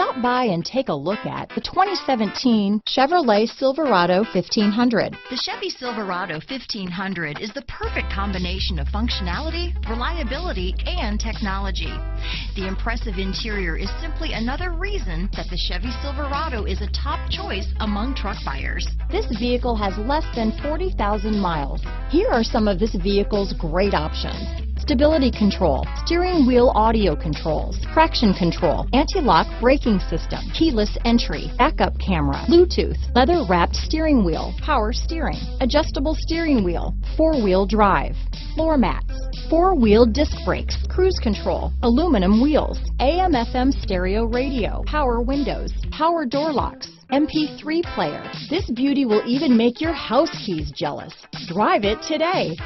Stop by and take a look at the 2017 Chevrolet Silverado 1500. The Chevy Silverado 1500 is the perfect combination of functionality, reliability, and technology. The impressive interior is simply another reason that the Chevy Silverado is a top choice among truck buyers. This vehicle has less than 40,000 miles. Here are some of this vehicle's great options: stability control, steering wheel audio controls, traction control, anti-lock braking system, keyless entry, backup camera, Bluetooth, leather-wrapped steering wheel, power steering, adjustable steering wheel, four-wheel drive, floor mats, four-wheel disc brakes, cruise control, aluminum wheels, AM/FM stereo radio, power windows, power door locks, MP3 player. This beauty will even make your house keys jealous. Drive it today.